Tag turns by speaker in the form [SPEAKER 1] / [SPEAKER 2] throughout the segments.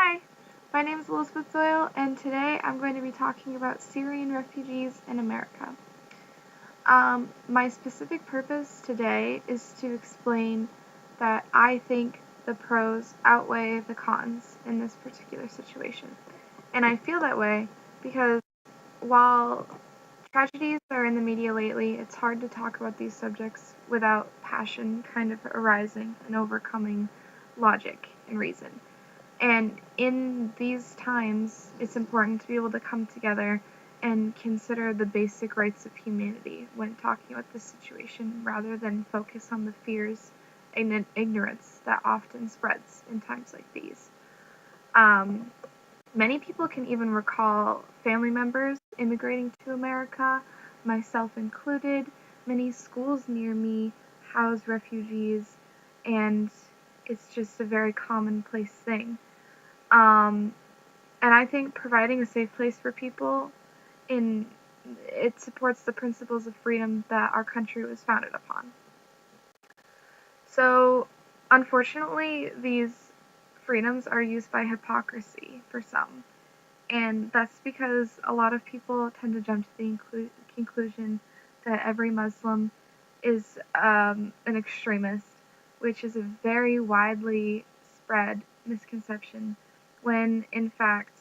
[SPEAKER 1] Hi, my name is Elizabeth Doyle, and today I'm going to be talking about Syrian refugees in America. My specific purpose today is to explain that I think the pros outweigh the cons in this particular situation. And I feel that way because while tragedies are in the media lately, it's hard to talk about these subjects without passion kind of arising and overcoming logic and reason. And in these times, it's important to be able to come together and consider the basic rights of humanity when talking about this situation rather than focus on the fears and ignorance that often spreads in times like these. Um, Many people can even recall family members immigrating to America, myself included. Many schools near me house refugees, and it's just a very commonplace thing. Um, and I think providing a safe place for people in it supports the principles of freedom that our country was founded upon. So, unfortunately, these freedoms are used by hypocrisy for some, and that's because a lot of people tend to jump to the conclusion that every Muslim is an extremist, which is a very widely spread misconception, when in fact,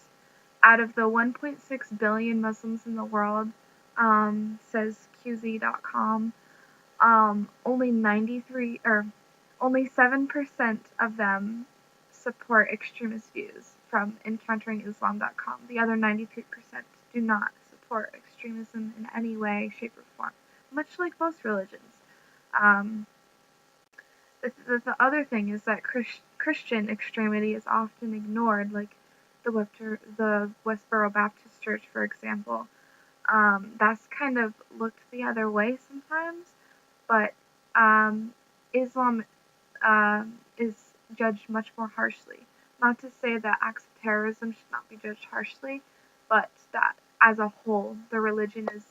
[SPEAKER 1] out of the 1.6 billion Muslims in the world, says QZ.com, only 93 or only 7% of them support extremist views from EncounteringIslam.com. The other 93% do not support extremism in any way, shape, or form, much like most religions. Um, the other thing is that Christian extremity is often ignored, like the Westboro Baptist Church, for example. That's kind of looked the other way sometimes, but Islam is judged much more harshly. Not to say that acts of terrorism should not be judged harshly, but that as a whole, the religion is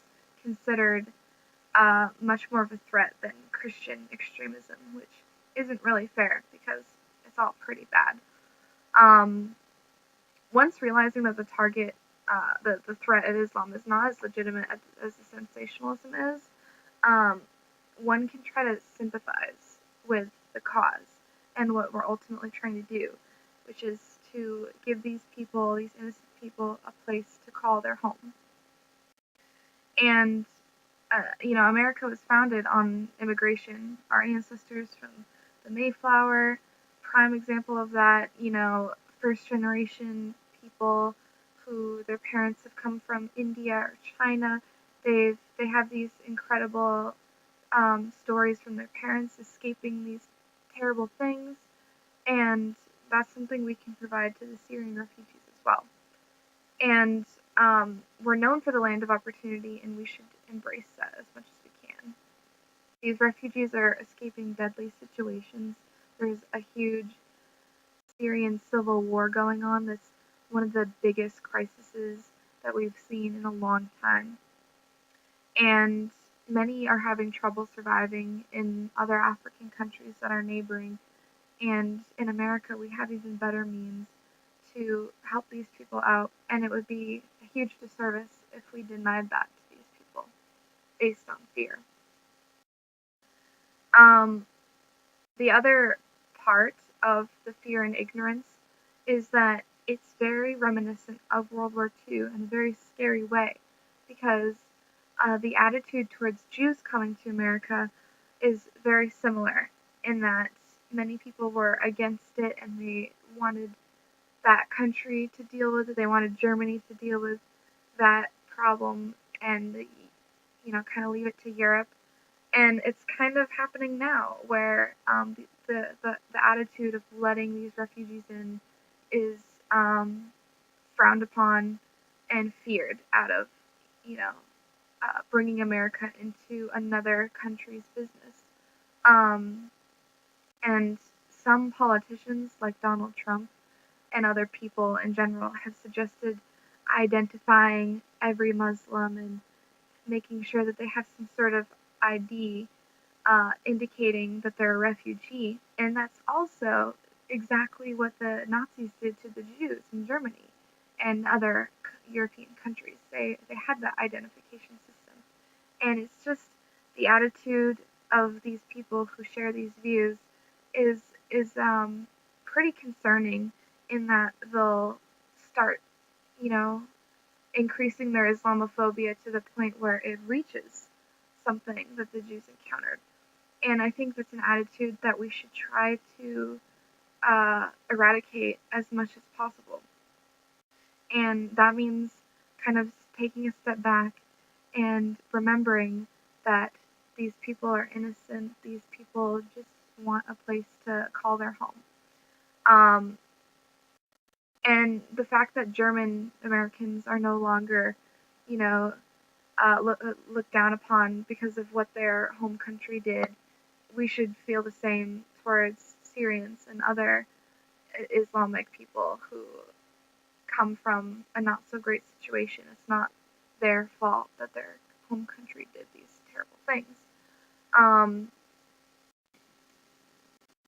[SPEAKER 1] considered much more of a threat than Christian extremism, which isn't really fair because it's all pretty bad. Um, Once realizing that the target, the threat of Islam is not as legitimate as the sensationalism is, um, one can try to sympathize with the cause and what we're ultimately trying to do, which is to give these people, these innocent people, a place to call their home. And America was founded on immigration. Our ancestors from the Mayflower, prime example of that, first generation people who their parents have come from India or China. They have these incredible stories from their parents escaping these terrible things, and that's something we can provide to the Syrian refugees as well. And we're known for the land of opportunity, and we should embrace that as much as we can. These refugees are escaping deadly situations. There's a huge Syrian civil war going on that's one of the biggest crises that we've seen in a long time. And many are having trouble surviving in other African countries that are neighboring. And in America, we have even better means to help these people out, and it would be a huge disservice if we denied that to these people based on fear. Um, the other part of the fear and ignorance is that it's very reminiscent of World War II in a very scary way, because the attitude towards Jews coming to America is very similar in that many people were against it and they wanted that country to deal with it. They wanted Germany to deal with that problem and, kind of leave it to Europe. And it's kind of happening now where the attitude of letting these refugees in is frowned upon and feared out of, you know, bringing America into another country's business. Um, and some politicians, like Donald Trump and other people in general, have suggested identifying every Muslim and making sure that they have some sort of ID indicating that they're a refugee. And that's also exactly what the Nazis did to the Jews. and other European countries. They had that identification system, and it's just the attitude of these people who share these views is is pretty concerning in that they'll start, you know, increasing their Islamophobia to the point where it reaches something that the Jews encountered. And I think that's an attitude that we should try to eradicate as much as possible. And that means kind of taking a step back and remembering that these people are innocent, these people just want a place to call their home. Um, and the fact that German Americans are no longer, you know, looked down upon because of what their home country did, we should feel the same towards Syrians and other Islamic people who come from a not so great situation. It's not their fault that their home country did these terrible things. Um,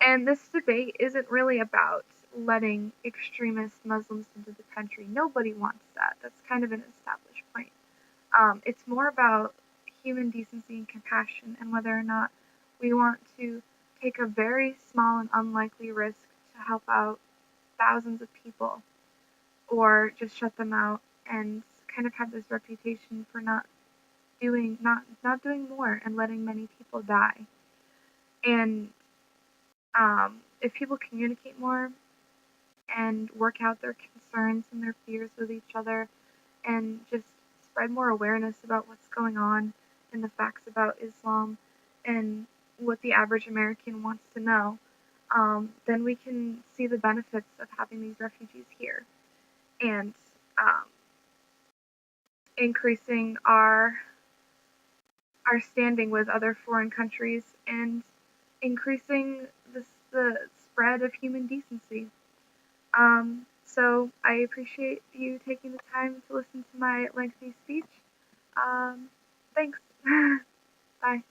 [SPEAKER 1] and this debate isn't really about letting extremist Muslims into the country. Nobody wants that. That's kind of an established point. It's more about human decency and compassion and whether or not we want to take a very small and unlikely risk to help out thousands of people or just shut them out and kind of have this reputation for not doing more and letting many people die. And if people communicate more and work out their concerns and their fears with each other and just spread more awareness about what's going on and the facts about Islam and what the average American wants to know, then we can see the benefits of having these refugees here and um, increasing our standing with other foreign countries and increasing the spread of human decency. So I appreciate you taking the time to listen to my lengthy speech. Um, Thanks. Bye.